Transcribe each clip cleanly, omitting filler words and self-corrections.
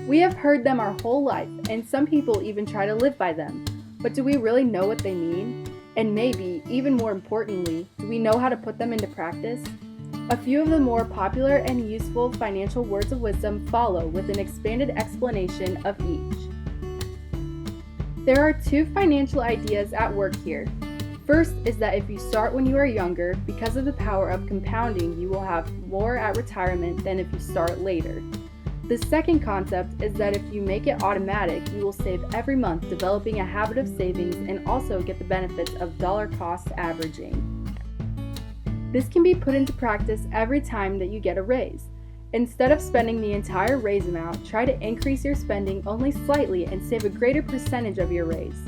We have heard them our whole life, and some people even try to live by them. But do we really know what they mean? And maybe, even more importantly, do we know how to put them into practice? A few of the more popular and useful financial words of wisdom follow with an expanded explanation of each. There are two financial ideas at work here. First is that if you start when you are younger, because of the power of compounding, you will have more at retirement than if you start later. The second concept is that if you make it automatic, you will save every month, developing a habit of savings and also get the benefits of dollar cost averaging. This can be put into practice every time that you get a raise. Instead of spending the entire raise amount, try to increase your spending only slightly and save a greater percentage of your raise.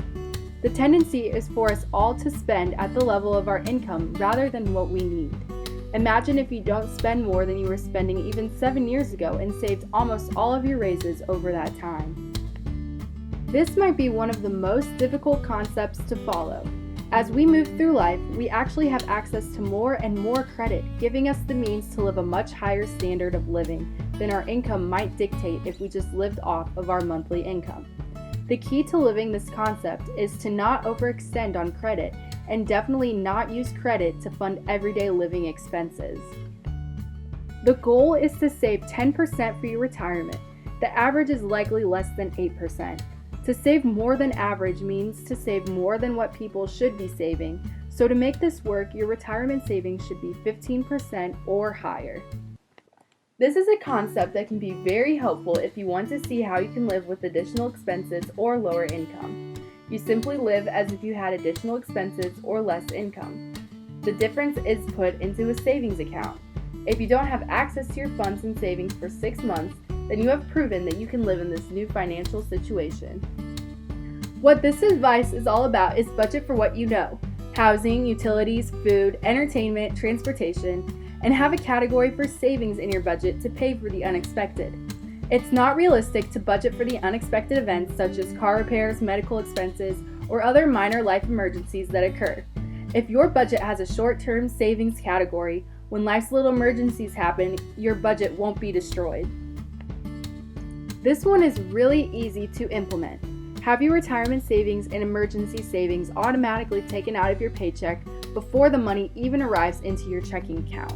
The tendency is for us all to spend at the level of our income rather than what we need. Imagine if you don't spend more than you were spending even 7 years ago and saved almost all of your raises over that time. This might be one of the most difficult concepts to follow. As we move through life, we actually have access to more and more credit, giving us the means to live a much higher standard of living than our income might dictate if we just lived off of our monthly income. The key to living this concept is to not overextend on credit and definitely not use credit to fund everyday living expenses. The goal is to save 10% for your retirement. The average is likely less than 8%. To save more than average means to save more than what people should be saving. So to make this work, your retirement savings should be 15% or higher. This is a concept that can be very helpful if you want to see how you can live with additional expenses or lower income. You simply live as if you had additional expenses or less income. The difference is put into a savings account. If you don't have access to your funds and savings for 6 months, then you have proven that you can live in this new financial situation. What this advice is all about is budget for what you know: housing, utilities, food, entertainment, transportation, and have a category for savings in your budget to pay for the unexpected. It's not realistic to budget for the unexpected events such as car repairs, medical expenses, or other minor life emergencies that occur. If your budget has a short-term savings category, when life's little emergencies happen, your budget won't be destroyed. This one is really easy to implement. Have your retirement savings and emergency savings automatically taken out of your paycheck before the money even arrives into your checking account.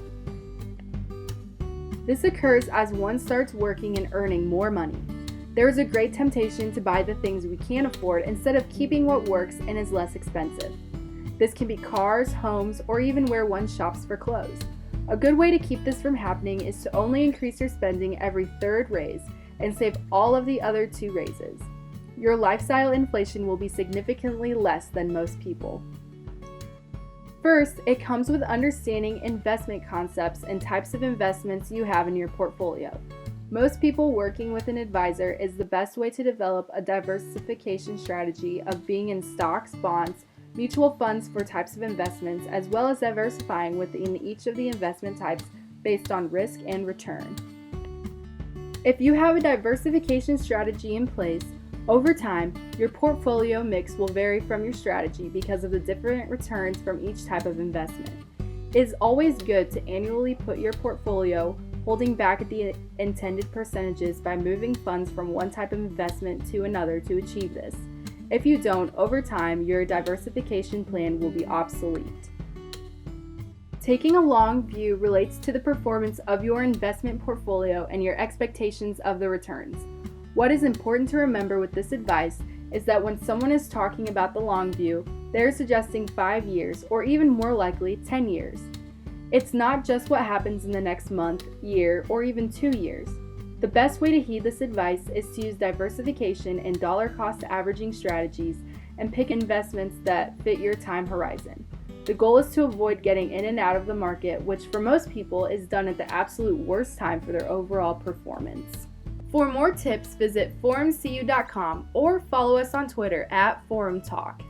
This occurs as one starts working and earning more money. There is a great temptation to buy the things we can't afford instead of keeping what works and is less expensive. This can be cars, homes, or even where one shops for clothes. A good way to keep this from happening is to only increase your spending every third raise and save all of the other 2 raises. Your lifestyle inflation will be significantly less than most people. First, it comes with understanding investment concepts and types of investments you have in your portfolio. Most people working with an advisor is the best way to develop a diversification strategy of being in stocks, bonds, mutual funds for types of investments, as well as diversifying within each of the investment types based on risk and return. If you have a diversification strategy in place, over time, your portfolio mix will vary from your strategy because of the different returns from each type of investment. It is always good to annually put your portfolio holding back at the intended percentages by moving funds from one type of investment to another to achieve this. If you don't, over time, your diversification plan will be obsolete. Taking a long view relates to the performance of your investment portfolio and your expectations of the returns. What is important to remember with this advice is that when someone is talking about the long view, they're suggesting 5 years, or even more likely, 10 years. It's not just what happens in the next month, year, or even 2 years. The best way to heed this advice is to use diversification and dollar cost averaging strategies and pick investments that fit your time horizon. The goal is to avoid getting in and out of the market, which for most people is done at the absolute worst time for their overall performance. For more tips, visit forumcu.com or follow us on Twitter @forumtalk.